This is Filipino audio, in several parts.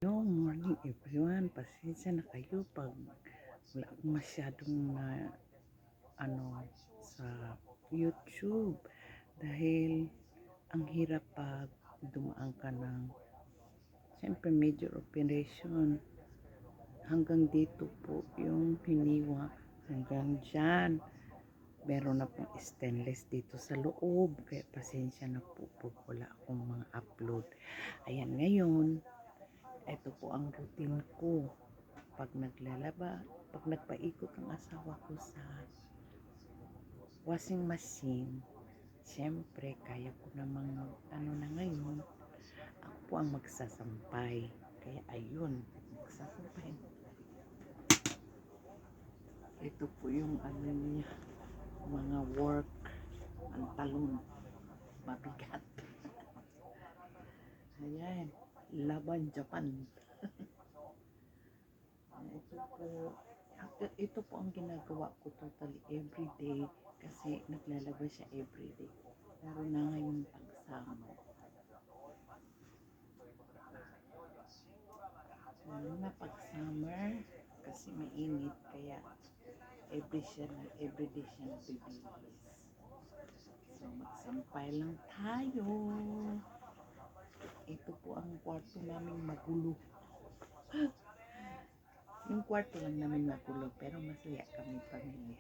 Hello, morning everyone. Pasensya na kayo pag wala akong masyadong na ano sa YouTube dahil ang hirap pag dumaan ka ng siyempre major operation. Hanggang dito po yung hiniwa hanggang dyan. Meron na pong stainless dito sa loob. Kaya pasensya na po pag wala akong mga upload. Ayan, ngayon ito po ang routine ko pag naglalaba, pag nagpaikot ang asawa ko sa washing machine. Siyempre kaya ko namang ano na ngayon, ako po ang magsasampay. Kaya ayun, magsasampay. Ito po yung ano niya, mga work, ang talong, mabigat. Ayan, Laban Japan. Ito po ang ginagawa ko totally everyday kasi naglalaba siya everyday. Lalo na ngayon pag-summer. Lalo na pag-summer kasi mainit kaya everyday siya nagbibihis. So magsampay lang tayo. Ito po ang kwarto namin magulo. Yung kwarto lang namin magulo pero masaya kami pamilya.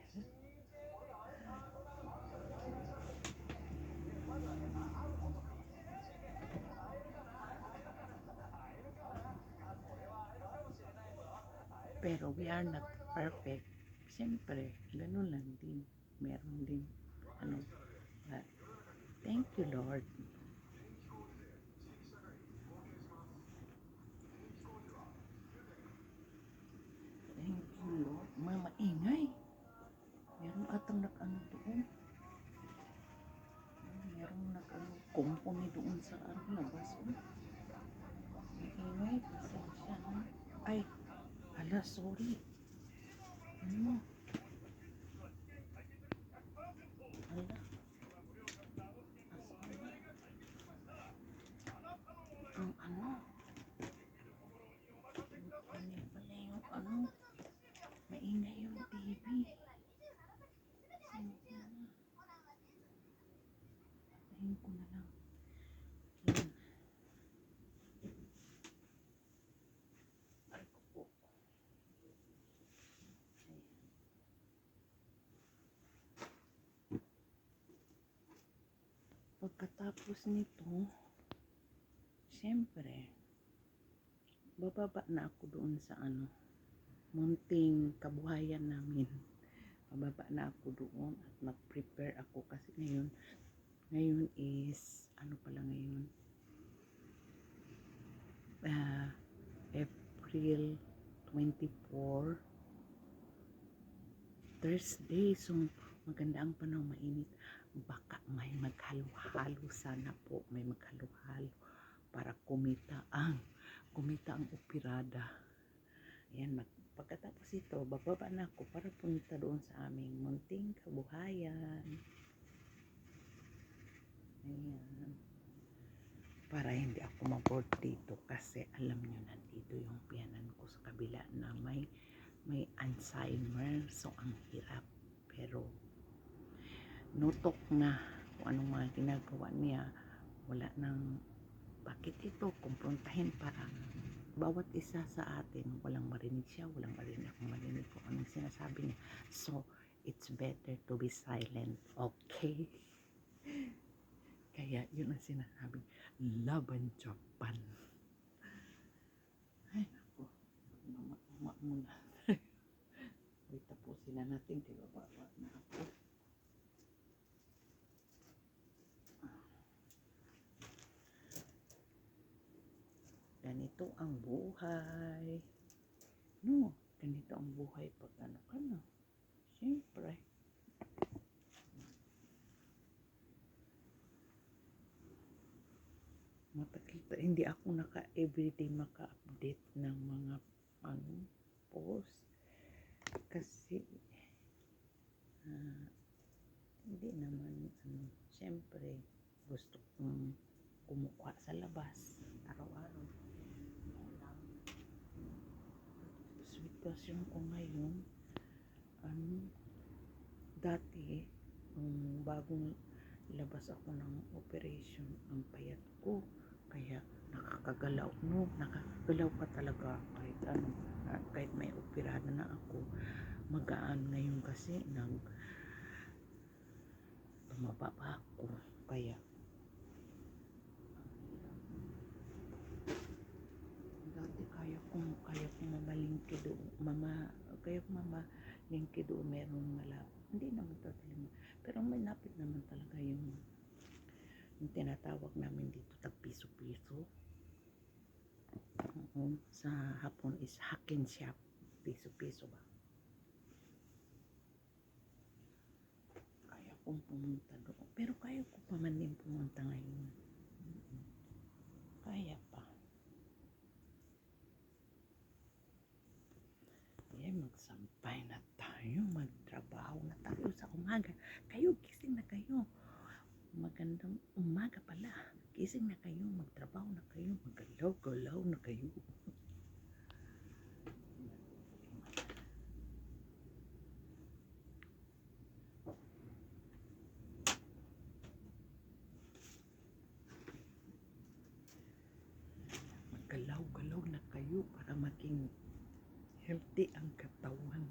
Pero we are not perfect. Siyempre, ganun lang din. Meron din, ano, but thank you Lord. Thank you Lord. Mama, ingay. Meron atang nag-ano doon. Meron nag-ano, kumpuni doon sa ano, labas. Ingay, pasensya na. Ay, hala, sorry. Ano? Hala. Ang ano? Ano pala yung ano? Maingay yung TV. Pasensya na. Tahin ko na lang. Yan. Ay ko po. Pagkatapos nito, siyempre, bababa na ako doon sa ano, munting kabuhayan namin. Bababa na ako doon at mag-prepare ako kasi ngayon is, ano pala ngayon? April 24, Thursday. So, maganda ang panahon, mainit. Baka may maghalo-halo sana po. May maghalo-halo para kumita ang operada. Ayan, pagkatapos ito, bababa na ako para punta doon sa aming munting kabuhayan. Ayan. Para hindi ako ma-board dito kasi alam nyo nandito yung piyanan ko sa kabila na may Alzheimer. So, ang hirap. Pero, nutok na kung anong mga ginagawa niya. Wala nang bakit ito kumprontahin para bawat isa sa atin walang marinig siya, walang marinig akong marinig kung anong sinasabi niya. So, it's better to be silent, okay? Kaya yun ang sinasabing Laban Japan. Ay naku, mama muna. Wait, tapusin na natin, diba ba na ako. Ganito ang buhay. No, ganito ang buhay pag ano ka na. Siyempre. Matagal hindi ako everyday maka-update ng mga post. Kasi, hindi naman, siyempre, gusto kong kumuha sa labas araw-araw. sitwasyon ko ngayon, ano, dati, bagong labas ako ng operation, ang payat ko. Kaya nakakagalaw pa talaga kahit ano, kahit may operada na ako. Magaan ngayon kasi tumaba pa ako. Kaya dati kaya kong mamalingki doon, mamalingki doon, merong hindi naman totally, pero may napit naman talaga yung tinatawag namin dito tag piso-piso. Sa hapon is hakin shop, piso-piso ba. Kaya kong pumunta doon, pero kaya ko pa man din pumunta ngayon. Kaya pa. Magsampay na tayo, magtrabaho na tayo sa umaga. Kayo, gising na kayo. Magandang umaga pala. Gising na kayo, magtrabaho na kayo, maggalaw-galaw na kayo. Maggalaw-galaw na kayo para maging healthy ang katawan.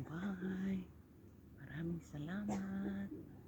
Bye. Maraming salamat.